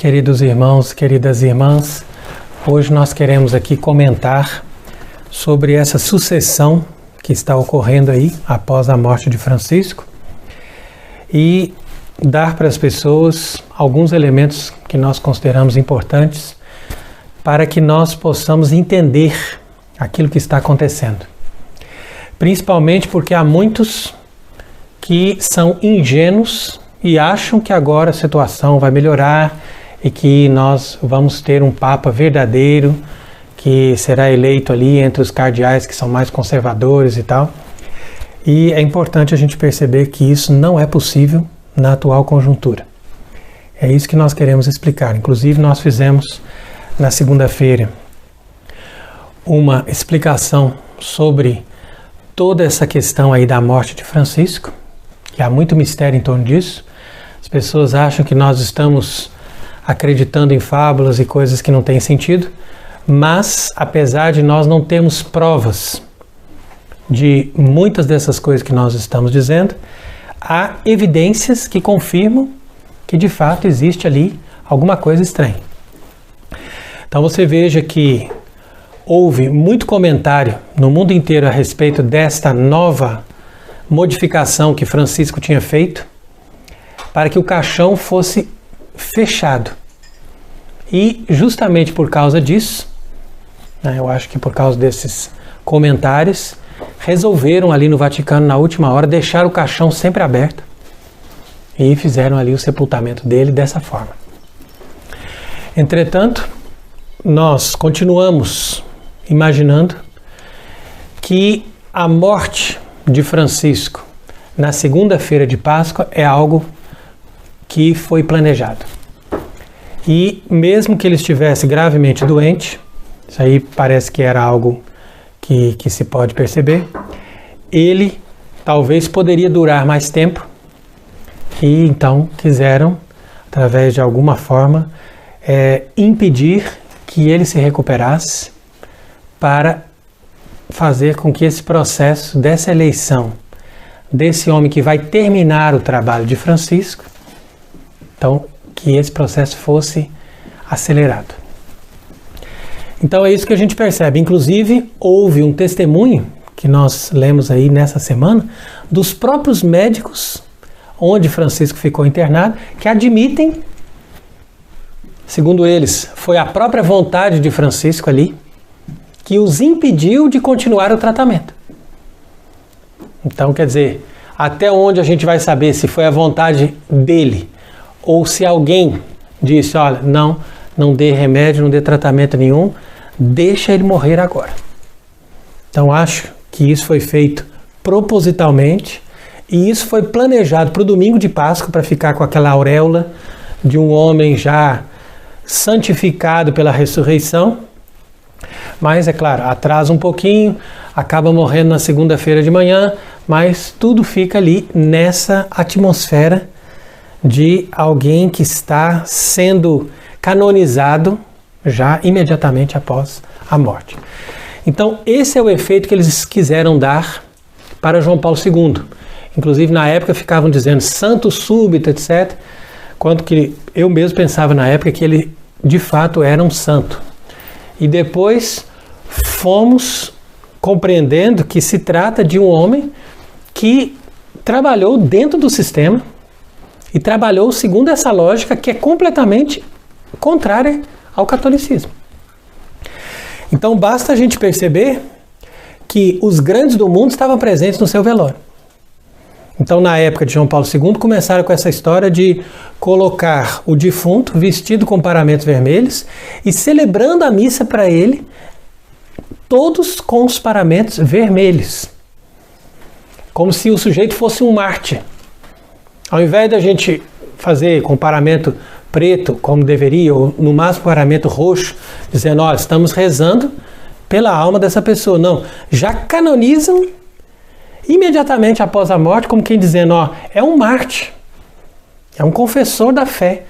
queridos irmãos, queridas irmãs, hoje nós queremos aqui comentar sobre essa sucessão que está ocorrendo aí após a morte de Francisco e dar para as pessoas alguns elementos que nós consideramos importantes para que nós possamos entender aquilo que está acontecendo. Principalmente porque há muitos que são ingênuos e acham que agora a situação vai melhorar e que nós vamos ter um Papa verdadeiro que será eleito ali entre os cardeais que são mais conservadores e tal. E é importante a gente perceber que isso não é possível na atual conjuntura. É isso que nós queremos explicar. Inclusive nós fizemos na segunda-feira uma explicação sobre toda essa questão aí da morte de Francisco, que há muito mistério em torno disso. As pessoas acham que nós estamos acreditando em fábulas e coisas que não têm sentido, mas apesar de nós não termos provas de muitas dessas coisas que nós estamos dizendo, há evidências que confirmam que de fato existe ali alguma coisa estranha. Então você veja que houve muito comentário no mundo inteiro a respeito desta nova modificação que Francisco tinha feito para que o caixão fosse fechado. E justamente por causa disso, eu acho que por causa desses comentários, resolveram ali no Vaticano, na última hora, deixar o caixão sempre aberto e fizeram ali o sepultamento dele dessa forma. Entretanto, nós continuamos imaginando que a morte de Francisco na segunda-feira de Páscoa é algo que foi planejado. E mesmo que ele estivesse gravemente doente, isso aí parece que era algo que se pode perceber, ele talvez poderia durar mais tempo e então quiseram, através de alguma forma, impedir que ele se recuperasse para fazer com que esse processo dessa eleição desse homem que vai terminar o trabalho de Francisco, então que esse processo fosse acelerado. Então é isso que a gente percebe. Inclusive houve um testemunho que nós lemos aí nessa semana dos próprios médicos onde Francisco ficou internado, que admitem, segundo eles, foi a própria vontade de Francisco ali que os impediu de continuar o tratamento. Então, quer dizer, até onde a gente vai saber se foi a vontade dele ou se alguém disse, olha, não dê remédio, não dê tratamento nenhum, deixa ele morrer agora. Então, acho que isso foi feito propositalmente e isso foi planejado para o domingo de Páscoa para ficar com aquela auréola de um homem já santificado pela ressurreição. Mas, é claro, atrasa um pouquinho, acaba morrendo na segunda-feira de manhã, mas tudo fica ali nessa atmosfera de alguém que está sendo canonizado já imediatamente após a morte. Então, esse é o efeito que eles quiseram dar para João Paulo II. Inclusive, na época, ficavam dizendo santo súbito, etc., quanto que eu mesmo pensava na época que ele, de fato, era um santo. E depois fomos compreendendo que se trata de um homem que trabalhou dentro do sistema e trabalhou segundo essa lógica que é completamente contrária ao catolicismo. Então basta a gente perceber que os grandes do mundo estavam presentes no seu velório. Então na época de João Paulo II começaram com essa história de colocar o defunto vestido com paramentos vermelhos e celebrando a missa para ele, todos com os paramentos vermelhos. Como se o sujeito fosse um mártir. Ao invés da gente fazer com paramento preto, como deveria, ou no máximo paramento roxo, dizendo, olha, estamos rezando pela alma dessa pessoa. Não, já canonizam imediatamente após a morte, como quem dizendo, é um mártir, é um confessor da fé.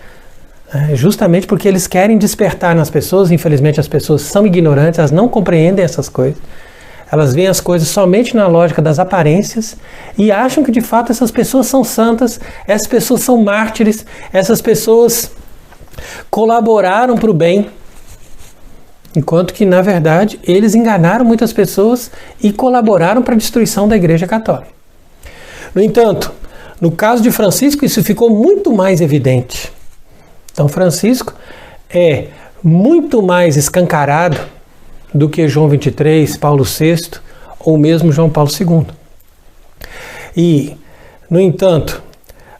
Justamente porque eles querem despertar nas pessoas, infelizmente as pessoas são ignorantes, elas não compreendem essas coisas. Elas veem as coisas somente na lógica das aparências e acham que de fato essas pessoas são santas, essas pessoas são mártires, essas pessoas colaboraram para o bem, enquanto que, na verdade, eles enganaram muitas pessoas e colaboraram para a destruição da Igreja Católica. No entanto, no caso de Francisco, isso ficou muito mais evidente. Então, Francisco é muito mais escancarado do que João 23, Paulo VI ou mesmo João Paulo II. E, no entanto,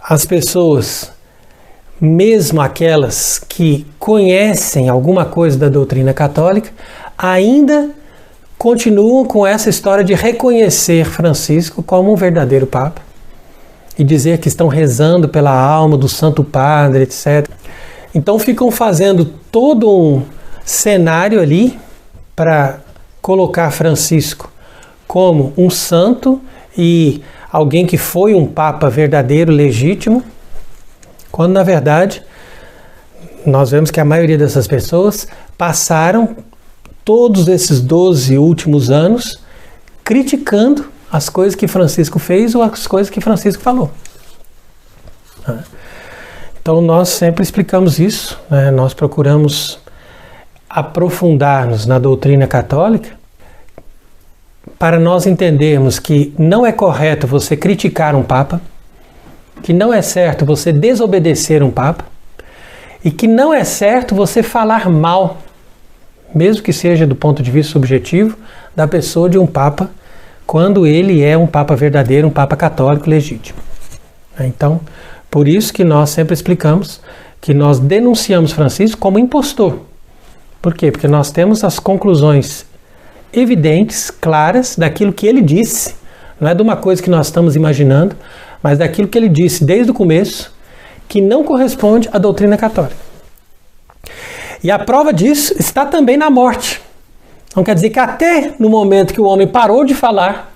as pessoas, mesmo aquelas que conhecem alguma coisa da doutrina católica, ainda continuam com essa história de reconhecer Francisco como um verdadeiro Papa e dizer que estão rezando pela alma do Santo Padre, etc. Então ficam fazendo todo um cenário ali para colocar Francisco como um santo e alguém que foi um Papa verdadeiro, legítimo, quando na verdade nós vemos que a maioria dessas pessoas passaram todos esses 12 últimos anos criticando as coisas que Francisco fez ou as coisas que Francisco falou. Então nós sempre explicamos isso, né? Nós procuramos aprofundar-nos na doutrina católica para nós entendermos que não é correto você criticar um Papa, que não é certo você desobedecer um Papa e que não é certo você falar mal, mesmo que seja do ponto de vista subjetivo, da pessoa de um Papa, quando ele é um Papa verdadeiro, um Papa católico legítimo. Então, por isso que nós sempre explicamos que nós denunciamos Francisco como impostor. Por quê? Porque nós temos as conclusões evidentes, claras, daquilo que ele disse, não é de uma coisa que nós estamos imaginando, mas daquilo que ele disse desde o começo, que não corresponde à doutrina católica. E a prova disso está também na morte. Então quer dizer que até no momento que o homem parou de falar,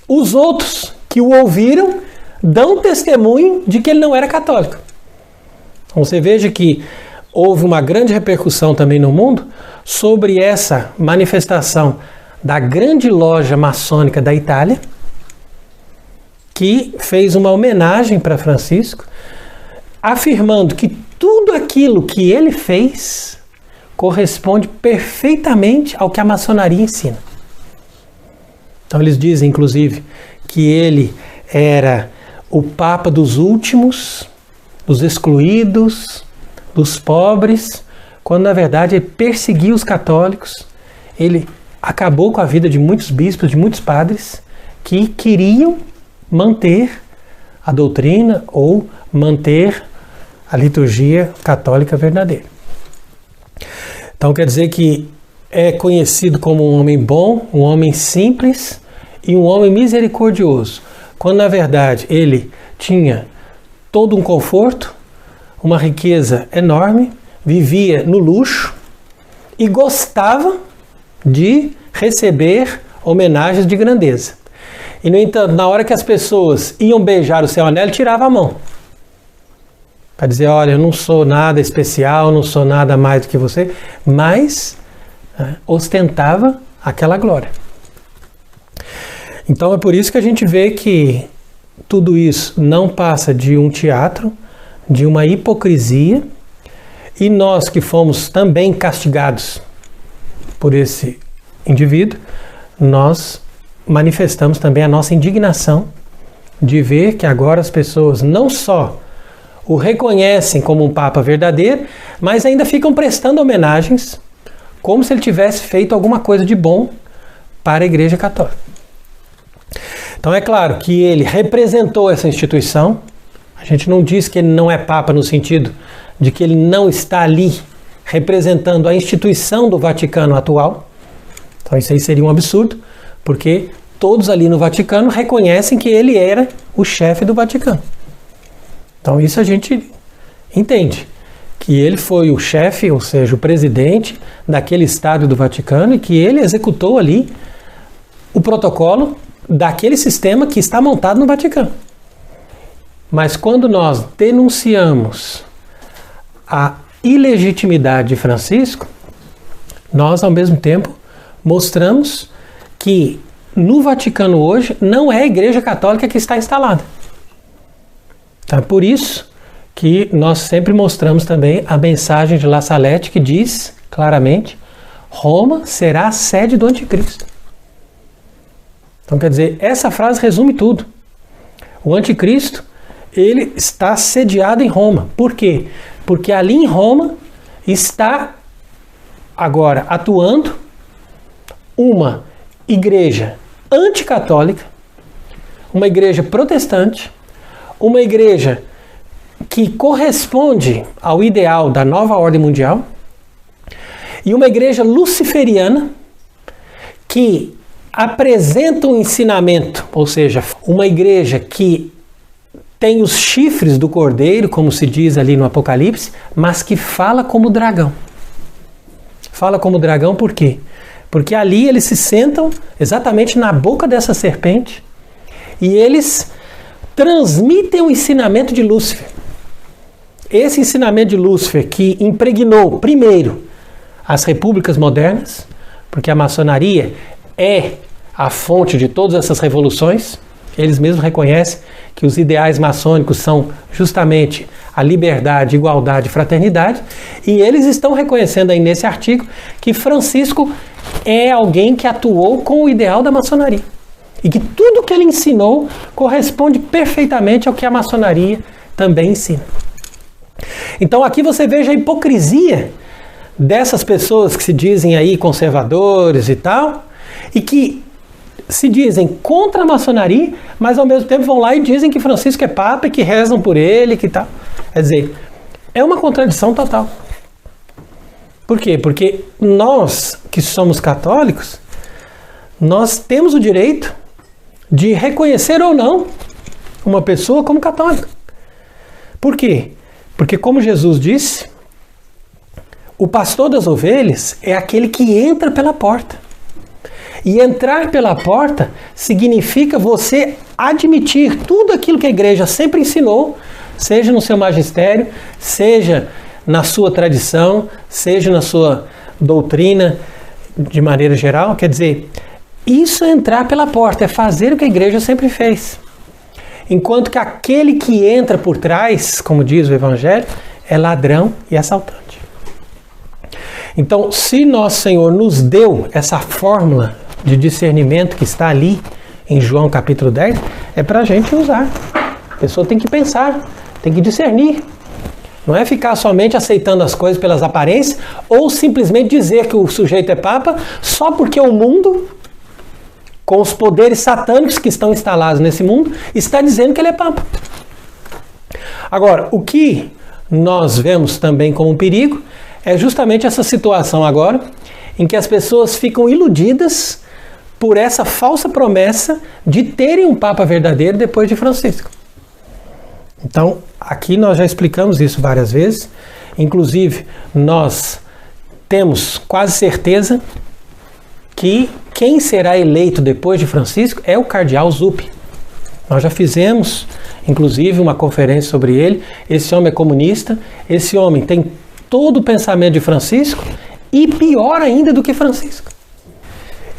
os outros que o ouviram dão testemunho de que ele não era católico. Então você veja que houve uma grande repercussão também no mundo sobre essa manifestação da grande loja maçônica da Itália, que fez uma homenagem para Francisco, afirmando que tudo aquilo que ele fez corresponde perfeitamente ao que a maçonaria ensina. Então eles dizem, inclusive, que ele era o Papa dos últimos, dos excluídos, dos pobres, quando na verdade ele perseguia os católicos, ele acabou com a vida de muitos bispos, de muitos padres que queriam manter a doutrina ou manter a liturgia católica verdadeira. Então quer dizer que é conhecido como um homem bom, um homem simples e um homem misericordioso, quando na verdade ele tinha todo um conforto, uma riqueza enorme, vivia no luxo e gostava de receber homenagens de grandeza. E no entanto, na hora que as pessoas iam beijar o seu anel, ele tirava a mão para dizer, olha, eu não sou nada especial, não sou nada mais do que você, mas ostentava aquela glória. Então é por isso que a gente vê que tudo isso não passa de um teatro, de uma hipocrisia, e nós que fomos também castigados por esse indivíduo, nós manifestamos também a nossa indignação de ver que agora as pessoas não só o reconhecem como um Papa verdadeiro, mas ainda ficam prestando homenagens como se ele tivesse feito alguma coisa de bom para a Igreja Católica. Então é claro que ele representou essa instituição. A gente não diz que ele não é Papa no sentido de que ele não está ali representando a instituição do Vaticano atual. Então isso aí seria um absurdo, porque todos ali no Vaticano reconhecem que ele era o chefe do Vaticano. Então isso a gente entende, que ele foi o chefe, ou seja, o presidente daquele Estado do Vaticano e que ele executou ali o protocolo daquele sistema que está montado no Vaticano. Mas quando nós denunciamos a ilegitimidade de Francisco, nós ao mesmo tempo mostramos que no Vaticano hoje não é a Igreja Católica que está instalada. Então é por isso que nós sempre mostramos também a mensagem de La Salette, que diz claramente: Roma será a sede do anticristo. Então, quer dizer, essa frase resume tudo. O anticristo, ele está sediado em Roma. Por quê? Porque ali em Roma está agora atuando uma igreja anticatólica, uma igreja protestante, uma igreja que corresponde ao ideal da nova ordem mundial, e uma igreja luciferiana que apresenta um ensinamento, ou seja, uma igreja que tem os chifres do cordeiro, como se diz ali no Apocalipse, mas que fala como dragão. Fala como dragão por quê? Porque ali eles se sentam exatamente na boca dessa serpente e eles transmitem o ensinamento de Lúcifer. Esse ensinamento de Lúcifer que impregnou, primeiro, as repúblicas modernas, porque a maçonaria é a fonte de todas essas revoluções. Eles mesmos reconhecem que os ideais maçônicos são justamente a liberdade, igualdade e fraternidade, e eles estão reconhecendo aí nesse artigo que Francisco é alguém que atuou com o ideal da maçonaria e que tudo que ele ensinou corresponde perfeitamente ao que a maçonaria também ensina. Então aqui você veja a hipocrisia dessas pessoas que se dizem aí conservadores e tal, e que se dizem contra a maçonaria, mas ao mesmo tempo vão lá e dizem que Francisco é papa e que rezam por ele, que tal. Quer dizer, é uma contradição total. Por quê? Porque nós que somos católicos, nós temos o direito de reconhecer ou não uma pessoa como católica. Por quê? Porque, como Jesus disse, o pastor das ovelhas é aquele que entra pela porta. E entrar pela porta significa você admitir tudo aquilo que a igreja sempre ensinou, seja no seu magistério, seja na sua tradição, seja na sua doutrina de maneira geral. Quer dizer, isso é entrar pela porta, é fazer o que a igreja sempre fez. Enquanto que aquele que entra por trás, como diz o Evangelho, é ladrão e assaltante. Então, se nosso Senhor nos deu essa fórmula de discernimento que está ali em João capítulo 10, é para a gente usar. A pessoa tem que pensar, tem que discernir. Não é ficar somente aceitando as coisas pelas aparências ou simplesmente dizer que o sujeito é papa só porque o mundo, com os poderes satânicos que estão instalados nesse mundo, está dizendo que ele é papa. Agora, o que nós vemos também como um perigo é justamente essa situação agora em que as pessoas ficam iludidas por essa falsa promessa de terem um Papa verdadeiro depois de Francisco. Então, aqui nós já explicamos isso várias vezes. Inclusive, nós temos quase certeza que quem será eleito depois de Francisco é o cardeal Zuppi. Nós já fizemos, inclusive, uma conferência sobre ele. Esse homem é comunista, esse homem tem todo o pensamento de Francisco e pior ainda do que Francisco.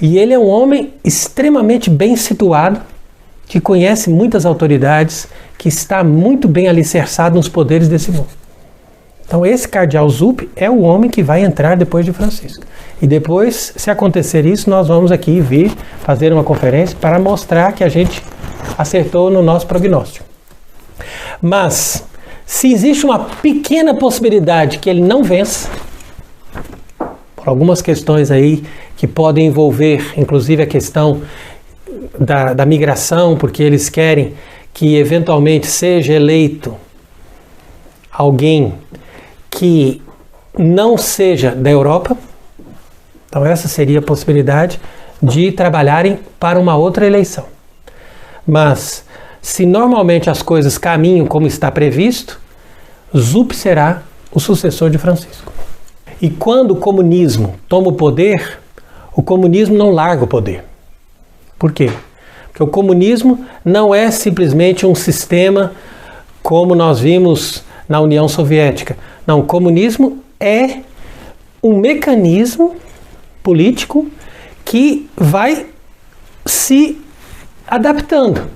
E ele é um homem extremamente bem situado, que conhece muitas autoridades, que está muito bem alicerçado nos poderes desse mundo. Então esse cardeal Zuppi é o homem que vai entrar depois de Francisco. E depois, se acontecer isso, nós vamos aqui vir fazer uma conferência para mostrar que a gente acertou no nosso prognóstico. Mas, se existe uma pequena possibilidade que ele não vença, por algumas questões aí que podem envolver, inclusive a questão da migração, porque eles querem que eventualmente seja eleito alguém que não seja da Europa. Então essa seria a possibilidade de trabalharem para uma outra eleição. Mas se normalmente as coisas caminham como está previsto, Zuppi será o sucessor de Francisco. E quando o comunismo toma o poder, o comunismo não larga o poder. Por quê? Porque o comunismo não é simplesmente um sistema como nós vimos na União Soviética. Não, o comunismo é um mecanismo político que vai se adaptando.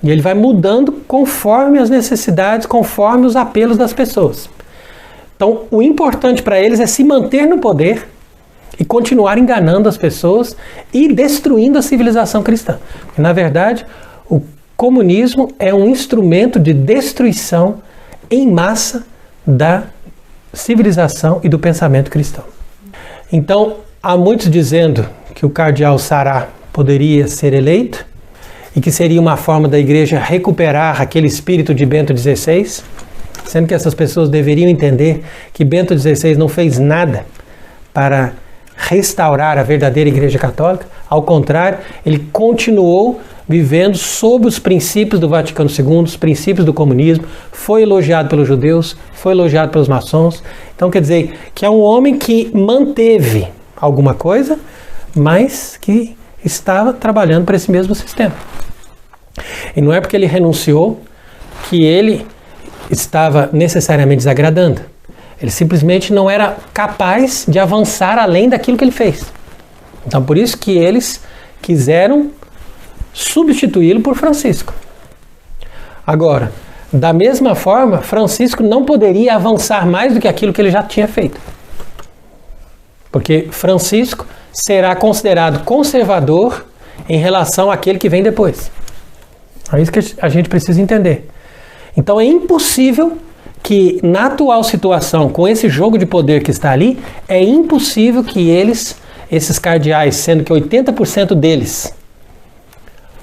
E ele vai mudando conforme as necessidades, conforme os apelos das pessoas. Então, o importante para eles é se manter no poder e continuar enganando as pessoas e destruindo a civilização cristã. Porque, na verdade, o comunismo é um instrumento de destruição em massa da civilização e do pensamento cristão. Então, há muitos dizendo que o cardeal Sará poderia ser eleito e que seria uma forma da igreja recuperar aquele espírito de Bento XVI, sendo que essas pessoas deveriam entender que Bento XVI não fez nada para restaurar a verdadeira Igreja Católica. Ao contrário, ele continuou vivendo sob os princípios do Vaticano II, os princípios do comunismo, foi elogiado pelos judeus, foi elogiado pelos maçons. Então quer dizer que é um homem que manteve alguma coisa, mas que estava trabalhando para esse mesmo sistema. E não é porque ele renunciou que ele estava necessariamente desagradando. Ele simplesmente não era capaz de avançar além daquilo que ele fez. Então por isso que eles quiseram substituí-lo por Francisco. Agora, da mesma forma, Francisco não poderia avançar mais do que aquilo que ele já tinha feito. Porque Francisco será considerado conservador em relação àquele que vem depois. É isso que a gente precisa entender. Então é impossível que na atual situação, com esse jogo de poder que está ali, é impossível que esses cardeais, sendo que 80% deles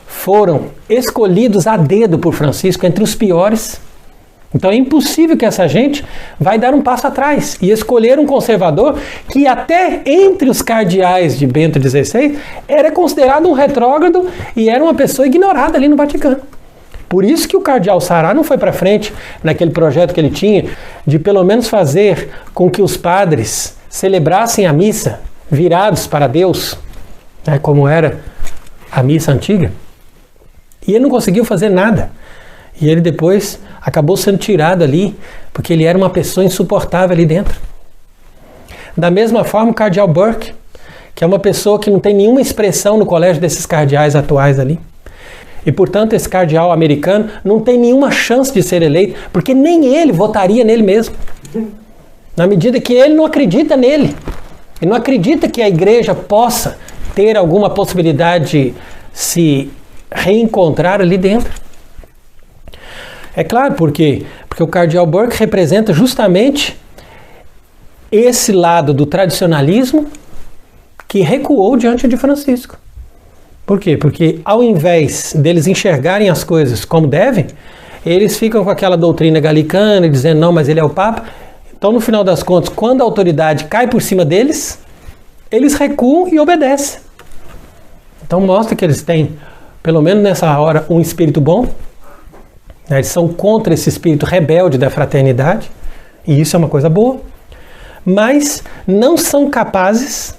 foram escolhidos a dedo por Francisco, entre os piores. Então é impossível que essa gente vai dar um passo atrás e escolher um conservador que até entre os cardeais de Bento XVI era considerado um retrógrado e era uma pessoa ignorada ali no Vaticano. Por isso que o cardeal Sará não foi para frente naquele projeto que ele tinha de pelo menos fazer com que os padres celebrassem a missa virados para Deus, né, como era a missa antiga. E ele não conseguiu fazer nada. E ele depois acabou sendo tirado ali, porque ele era uma pessoa insuportável ali dentro. Da mesma forma, o cardeal Burke, que é uma pessoa que não tem nenhuma expressão no colégio desses cardeais atuais ali. E, portanto, esse cardeal americano não tem nenhuma chance de ser eleito, porque nem ele votaria nele mesmo. Na medida que ele não acredita nele. Ele não acredita que a igreja possa ter alguma possibilidade de se reencontrar ali dentro. É claro, por quê? Porque o cardeal Burke representa justamente esse lado do tradicionalismo que recuou diante de Francisco. Por quê? Porque ao invés deles enxergarem as coisas como devem, eles ficam com aquela doutrina galicana, dizendo, não, mas ele é o Papa. Então, no final das contas, quando a autoridade cai por cima deles, eles recuam e obedecem. Então, mostra que eles têm, pelo menos nessa hora, um espírito bom. Eles são contra esse espírito rebelde da fraternidade, e isso é uma coisa boa. Mas não são capazes,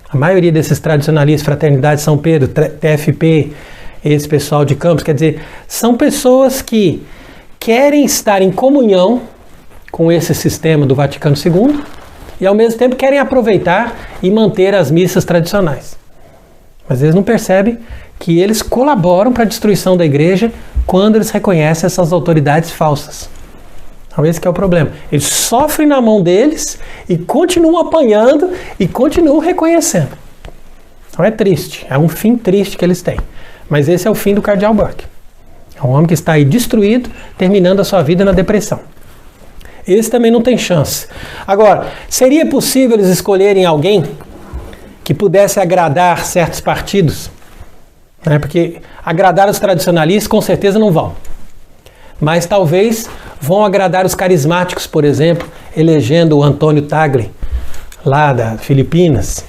a maioria desses tradicionalistas, Fraternidade São Pedro, TFP, esse pessoal de Campos, quer dizer, são pessoas que querem estar em comunhão com esse sistema do Vaticano II e ao mesmo tempo querem aproveitar e manter as missas tradicionais. Mas eles não percebem que eles colaboram para a destruição da igreja quando eles reconhecem essas autoridades falsas. Então esse que é o problema. Eles sofrem na mão deles e continuam apanhando e continuam reconhecendo. Então é triste, é um fim triste que eles têm. Mas esse é o fim do cardeal Burke. É um homem que está aí destruído, terminando a sua vida na depressão. Esse também não tem chance. Agora, seria possível eles escolherem alguém que pudesse agradar certos partidos? Porque agradar os tradicionalistas com certeza não vão. Mas talvez vão agradar os carismáticos, por exemplo, elegendo o Antônio Tagle, lá da Filipinas.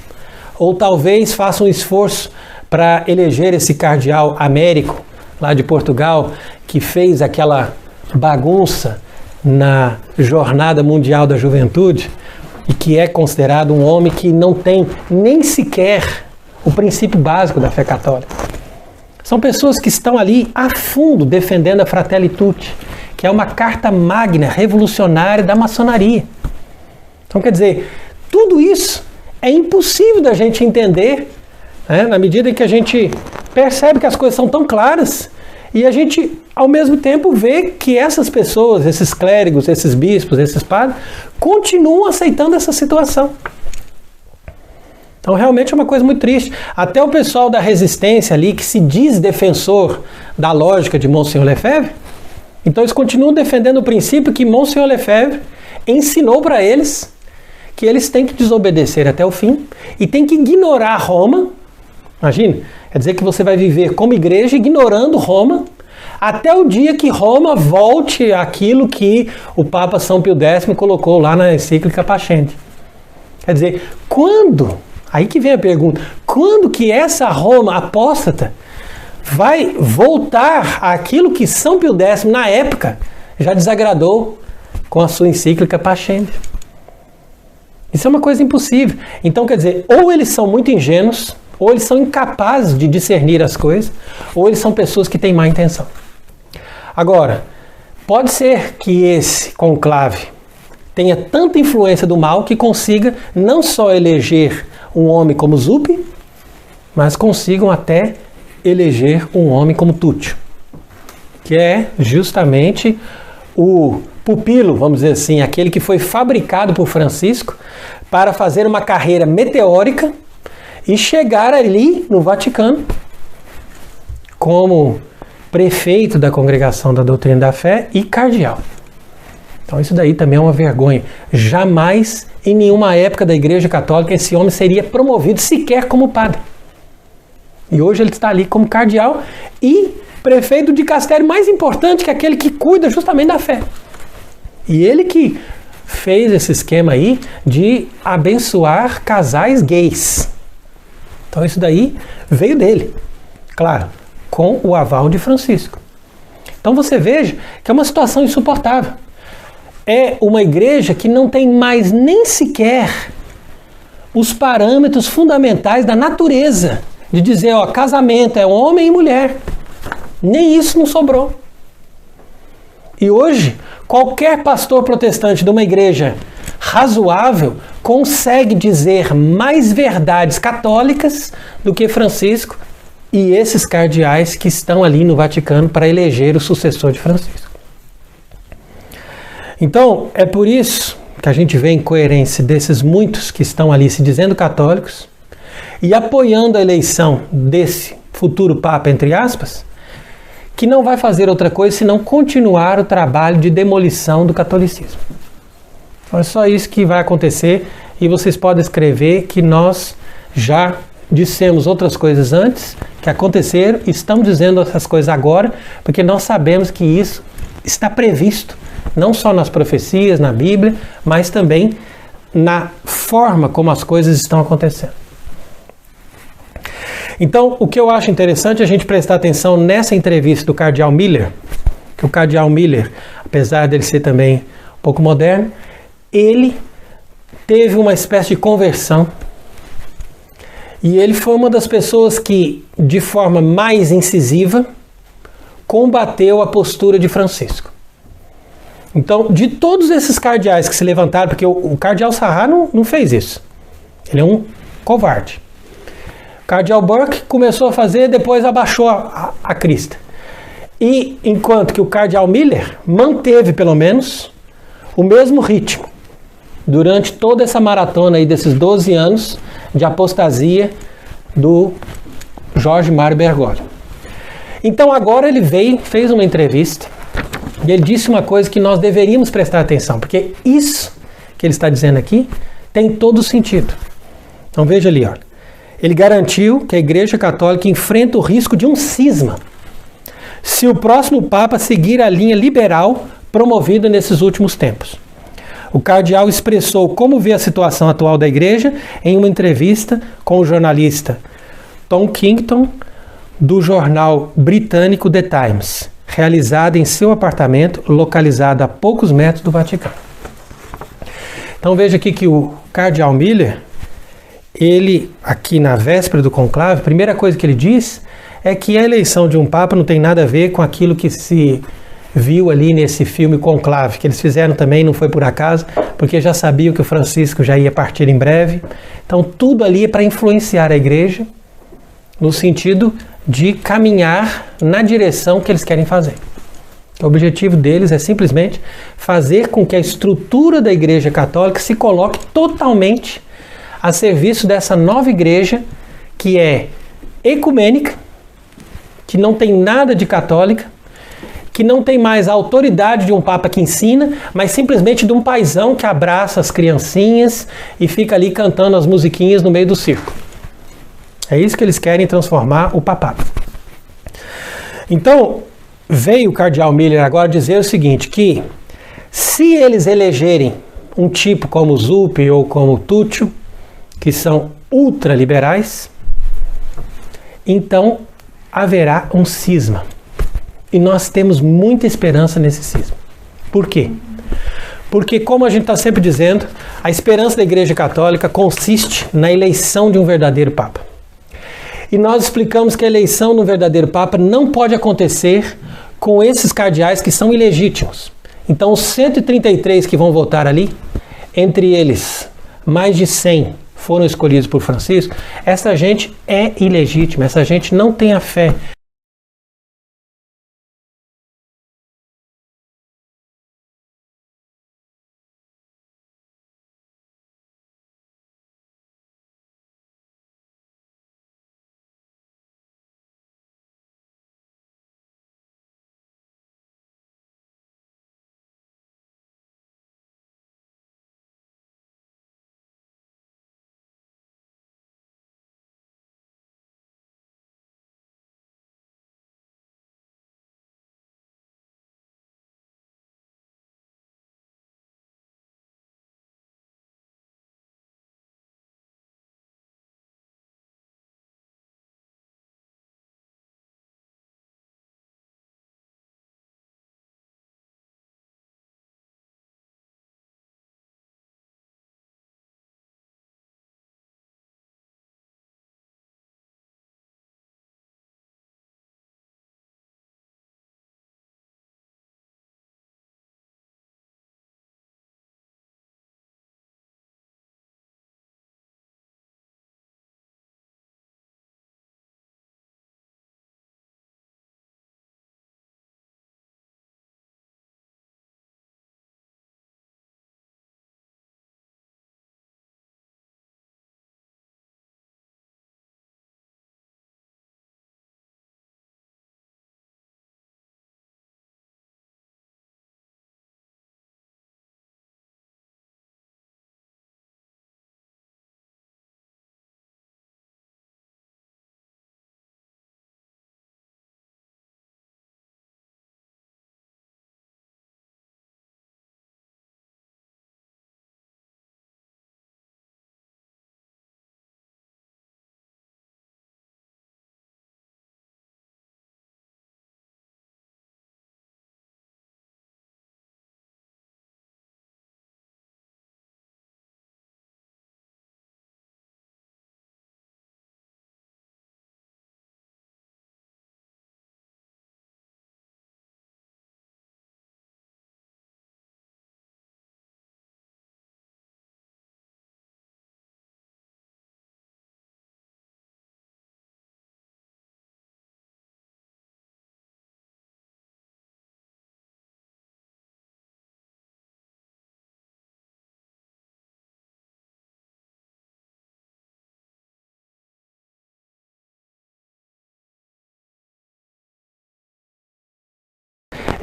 Ou talvez façam um esforço para eleger esse cardeal Américo, lá de Portugal, que fez aquela bagunça na Jornada Mundial da Juventude e que é considerado um homem que não tem nem sequer o princípio básico da fé católica. São pessoas que estão ali a fundo defendendo a Fratelli Tutti, que é uma carta magna, revolucionária da maçonaria. Então, quer dizer, tudo isso é impossível da gente entender, né, na medida em que a gente percebe que as coisas são tão claras E a gente, ao mesmo tempo, vê que essas pessoas, esses clérigos, esses bispos, esses padres, continuam aceitando essa situação. Então, realmente é uma coisa muito triste. Até o pessoal da resistência ali, que se diz defensor da lógica de Monsenhor Lefebvre, então eles continuam defendendo o princípio que Monsenhor Lefebvre ensinou para eles que eles têm que desobedecer até o fim e têm que ignorar Roma. Imagina, quer dizer que você vai viver como igreja ignorando Roma até o dia que Roma volte àquilo que o Papa São Pio X colocou lá na encíclica Pascendi. Quer dizer, quando, aí que vem a pergunta, quando que essa Roma apóstata vai voltar àquilo que São Pio X, na época, já desagradou com a sua encíclica Pascendi? Isso é uma coisa impossível. Então, quer dizer, ou eles são muito ingênuos, ou eles são incapazes de discernir as coisas, ou eles são pessoas que têm má intenção. Agora, pode ser que esse conclave tenha tanta influência do mal que consiga não só eleger um homem como Zuppi, mas consigam até eleger um homem como Túcio, que é justamente o pupilo, vamos dizer assim, aquele que foi fabricado por Francisco para fazer uma carreira meteórica e chegar ali no Vaticano como prefeito da Congregação da Doutrina da Fé e cardeal. Então isso daí também é uma vergonha. Jamais, em nenhuma época da Igreja Católica, esse homem seria promovido sequer como padre. E hoje ele está ali como cardeal e prefeito de dicastério mais importante, que é aquele que cuida justamente da fé. E ele que fez esse esquema aí de abençoar casais gays. Então isso daí veio dele, claro, com o aval de Francisco. Então você veja que é uma situação insuportável. É uma igreja que não tem mais nem sequer os parâmetros fundamentais da natureza, de dizer, ó, casamento é homem e mulher. Nem isso não sobrou. E hoje, qualquer pastor protestante de uma igreja razoável consegue dizer mais verdades católicas do que Francisco e esses cardeais que estão ali no Vaticano para eleger o sucessor de Francisco. Então, é por isso que a gente vê a incoerência desses muitos que estão ali se dizendo católicos e apoiando a eleição desse futuro Papa, entre aspas, que não vai fazer outra coisa senão continuar o trabalho de demolição do catolicismo. Então é só isso que vai acontecer e vocês podem escrever que nós já dissemos outras coisas antes que aconteceram e estamos dizendo essas coisas agora porque nós sabemos que isso está previsto não só nas profecias, na Bíblia, mas também na forma como as coisas estão acontecendo. Então, o que eu acho interessante é a gente prestar atenção nessa entrevista do cardeal Miller, que o cardeal Miller, apesar dele ser também um pouco moderno, ele teve uma espécie de conversão e ele foi uma das pessoas que, de forma mais incisiva, combateu a postura de Francisco. Então, de todos esses cardeais que se levantaram, porque o cardeal Sarrat não fez isso, ele é um covarde. O cardeal Burke começou a fazer, depois abaixou a crista. E enquanto que o cardeal Miller manteve, pelo menos, o mesmo ritmo durante toda essa maratona aí desses 12 anos de apostasia do Jorge Mário Bergoglio. Então agora ele veio, fez uma entrevista e ele disse uma coisa que nós deveríamos prestar atenção, porque isso que ele está dizendo aqui tem todo sentido. Então veja ali, olha. Ele garantiu que a Igreja Católica enfrenta o risco de um cisma se o próximo Papa seguir a linha liberal promovida nesses últimos tempos. O cardeal expressou como vê a situação atual da Igreja em uma entrevista com o jornalista Tom Kington, do jornal britânico The Times, realizada em seu apartamento, localizado a poucos metros do Vaticano. Então veja aqui que o cardeal Miller, ele, aqui na véspera do conclave, a primeira coisa que ele diz é que a eleição de um Papa não tem nada a ver com aquilo que se viu ali nesse filme Conclave, que eles fizeram também, não foi por acaso, porque já sabiam que o Francisco já ia partir em breve. Então tudo ali é para influenciar a Igreja no sentido de caminhar na direção que eles querem fazer. O objetivo deles é simplesmente fazer com que a estrutura da Igreja Católica se coloque totalmente a serviço dessa nova igreja que é ecumênica, que não tem nada de católica, que não tem mais a autoridade de um papa que ensina, mas simplesmente de um paizão que abraça as criancinhas e fica ali cantando as musiquinhas no meio do circo. É isso que eles querem transformar o papado. Então, veio o cardeal Miller agora dizer o seguinte, que se eles elegerem um tipo como Zuppi ou como Tuccio, que são ultraliberais, então haverá um cisma. E nós temos muita esperança nesse cisma. Por quê? Porque, como a gente está sempre dizendo, a esperança da Igreja Católica consiste na eleição de um verdadeiro Papa. E nós explicamos que a eleição de um verdadeiro Papa não pode acontecer com esses cardeais que são ilegítimos. Então, os 133 que vão votar ali, entre eles, mais de 100 foram escolhidos por Francisco, essa gente é ilegítima, essa gente não tem a fé.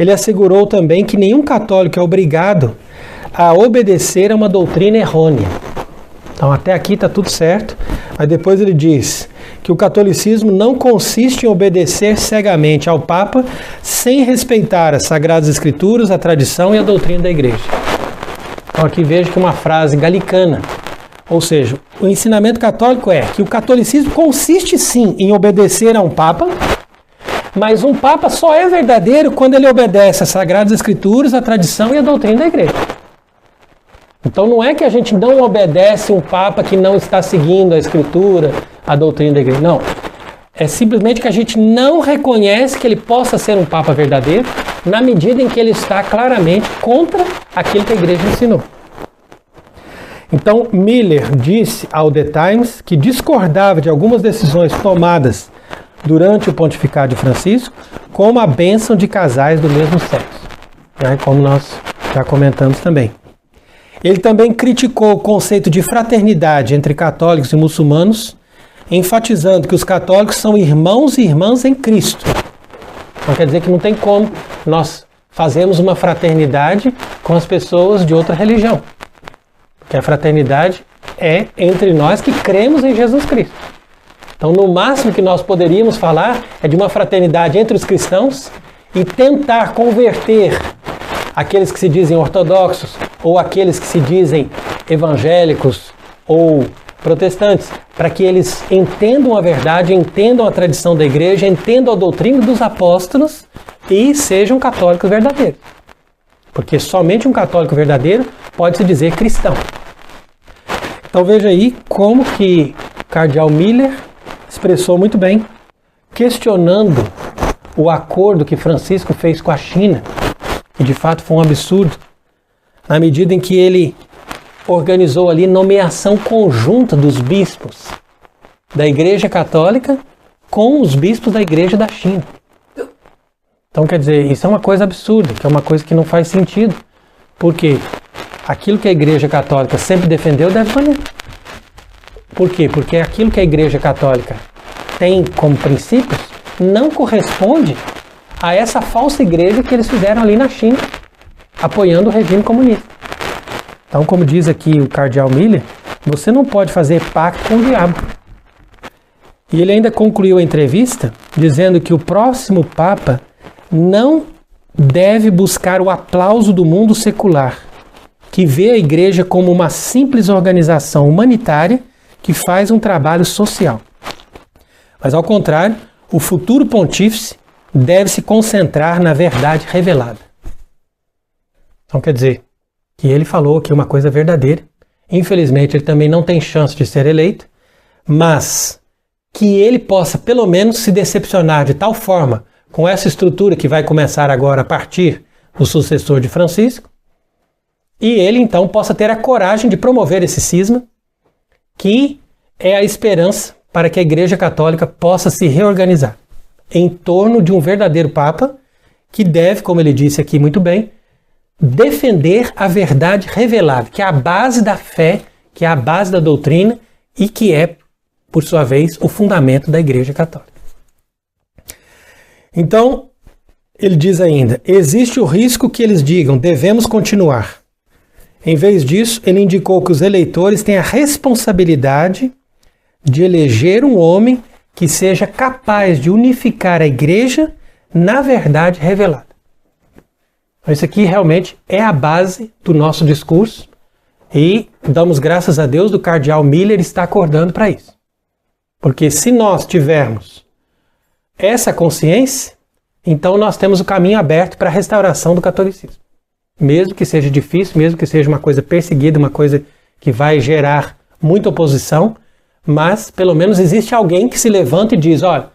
Ele assegurou também que nenhum católico é obrigado a obedecer a uma doutrina errônea. Então até aqui está tudo certo, mas depois ele diz que o catolicismo não consiste em obedecer cegamente ao Papa sem respeitar as Sagradas Escrituras, a tradição e a doutrina da Igreja. Então aqui vejo que uma frase galicana, ou seja, o ensinamento católico é que o catolicismo consiste sim em obedecer a um Papa, mas um Papa só é verdadeiro quando ele obedece às Sagradas Escrituras, a tradição e a doutrina da Igreja. Então não é que a gente não obedece um Papa que não está seguindo a Escritura, a doutrina da Igreja. Não. É simplesmente que a gente não reconhece que ele possa ser um Papa verdadeiro na medida em que ele está claramente contra aquilo que a Igreja ensinou. Então, Miller disse ao The Times que discordava de algumas decisões tomadas durante o pontificado de Francisco, como a bênção de casais do mesmo sexo, né, como nós já comentamos também. Ele também criticou o conceito de fraternidade entre católicos e muçulmanos, enfatizando que os católicos são irmãos e irmãs em Cristo. Não quer dizer que não tem como nós fazermos uma fraternidade com as pessoas de outra religião. Porque a fraternidade é entre nós que cremos em Jesus Cristo. Então, no máximo que nós poderíamos falar é de uma fraternidade entre os cristãos e tentar converter aqueles que se dizem ortodoxos ou aqueles que se dizem evangélicos ou protestantes, para que eles entendam a verdade, entendam a tradição da igreja, entendam a doutrina dos apóstolos e sejam católicos verdadeiros. Porque somente um católico verdadeiro pode se dizer cristão. Então veja aí como que o cardeal Miller expressou muito bem, questionando o acordo que Francisco fez com a China, que de fato foi um absurdo, na medida em que ele organizou ali nomeação conjunta dos bispos da Igreja Católica com os bispos da Igreja da China. Então, quer dizer, isso é uma coisa absurda, que é uma coisa que não faz sentido, porque aquilo que a Igreja Católica sempre defendeu deve valer. Por quê? Porque aquilo que a Igreja Católica tem como princípios não corresponde a essa falsa igreja que eles fizeram ali na China, apoiando o regime comunista. Então, como diz aqui o cardeal Miller, você não pode fazer pacto com o diabo. E ele ainda concluiu a entrevista dizendo que o próximo Papa não deve buscar o aplauso do mundo secular, que vê a igreja como uma simples organização humanitária que faz um trabalho social. Mas, ao contrário, o futuro pontífice deve se concentrar na verdade revelada. Então, quer dizer, que ele falou que é uma coisa verdadeira. Infelizmente, ele também não tem chance de ser eleito, mas que ele possa, pelo menos, se decepcionar de tal forma com essa estrutura que vai começar agora a partir do sucessor de Francisco, e ele, então, possa ter a coragem de promover esse cisma, que é a esperança para que a Igreja Católica possa se reorganizar em torno de um verdadeiro Papa que deve, como ele disse aqui muito bem, defender a verdade revelada, que é a base da fé, que é a base da doutrina e que é, por sua vez, o fundamento da Igreja Católica. Então, ele diz ainda, existe o risco que eles digam, devemos continuar. Em vez disso, ele indicou que os eleitores têm a responsabilidade de eleger um homem que seja capaz de unificar a Igreja na verdade revelada. Isso aqui realmente é a base do nosso discurso e damos graças a Deus do cardeal Miller estar acordando para isso. Porque se nós tivermos essa consciência, então nós temos o caminho aberto para a restauração do catolicismo. Mesmo que seja difícil, mesmo que seja uma coisa perseguida, uma coisa que vai gerar muita oposição, mas pelo menos existe alguém que se levanta e diz, olha,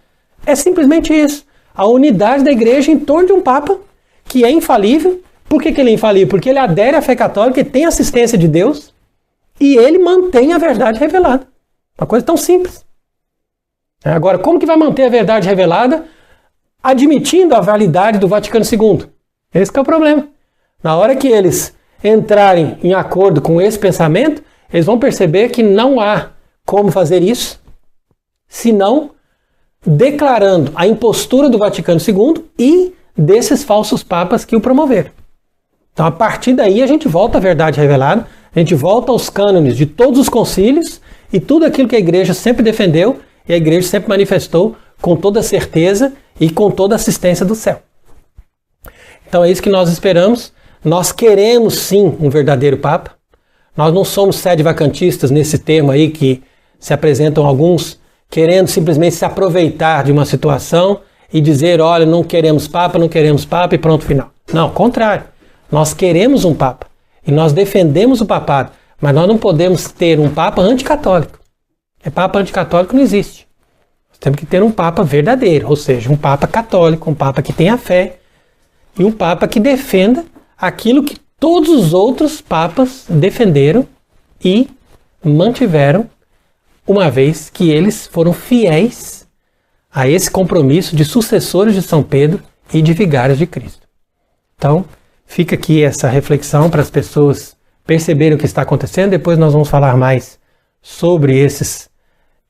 é simplesmente isso, a unidade da igreja em torno de um Papa que é infalível. Por que ele é infalível? Porque ele adere à fé católica e tem assistência de Deus e ele mantém a verdade revelada. Uma coisa tão simples. Agora, como que vai manter a verdade revelada admitindo a validade do Vaticano II? Esse que é o problema. Na hora que eles entrarem em acordo com esse pensamento, eles vão perceber que não há como fazer isso, senão declarando a impostura do Vaticano II e desses falsos papas que o promoveram. Então, a partir daí, a gente volta à verdade revelada, a gente volta aos cânones de todos os concílios e tudo aquilo que a igreja sempre defendeu e a igreja sempre manifestou com toda certeza e com toda assistência do céu. Então, é isso que nós esperamos. Nós queremos, sim, um verdadeiro Papa. Nós não somos sede-vacantistas nesse termo aí que se apresentam alguns querendo simplesmente se aproveitar de uma situação e dizer, olha, não queremos Papa e pronto, final. Não, ao contrário. Nós queremos um Papa e nós defendemos o papado, mas nós não podemos ter um Papa anticatólico. Papa anticatólico não existe. Nós temos que ter um Papa verdadeiro, ou seja, um Papa católico, um Papa que tenha fé e um Papa que defenda aquilo que todos os outros papas defenderam e mantiveram, uma vez que eles foram fiéis a esse compromisso de sucessores de São Pedro e de vigários de Cristo. Então, fica aqui essa reflexão para as pessoas perceberem o que está acontecendo. Depois nós vamos falar mais sobre esses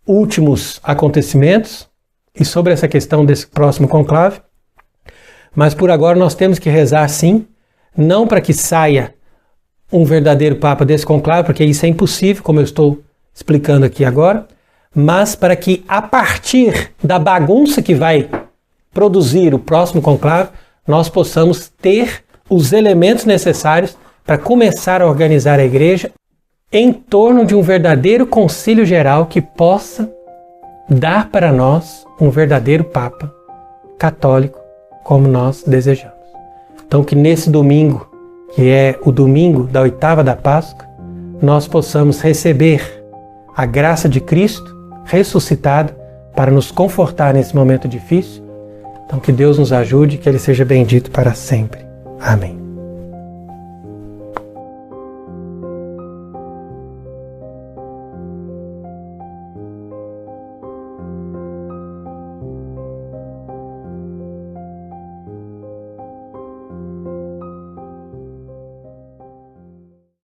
últimos acontecimentos e sobre essa questão desse próximo conclave. Mas por agora nós temos que rezar sim, não para que saia um verdadeiro Papa desse conclave, porque isso é impossível, como eu estou explicando aqui agora, mas para que a partir da bagunça que vai produzir o próximo conclave, nós possamos ter os elementos necessários para começar a organizar a Igreja em torno de um verdadeiro concílio geral que possa dar para nós um verdadeiro Papa católico como nós desejamos. Então que nesse domingo, que é o domingo da oitava da Páscoa, nós possamos receber a graça de Cristo ressuscitado para nos confortar nesse momento difícil. Então que Deus nos ajude, que Ele seja bendito para sempre. Amém.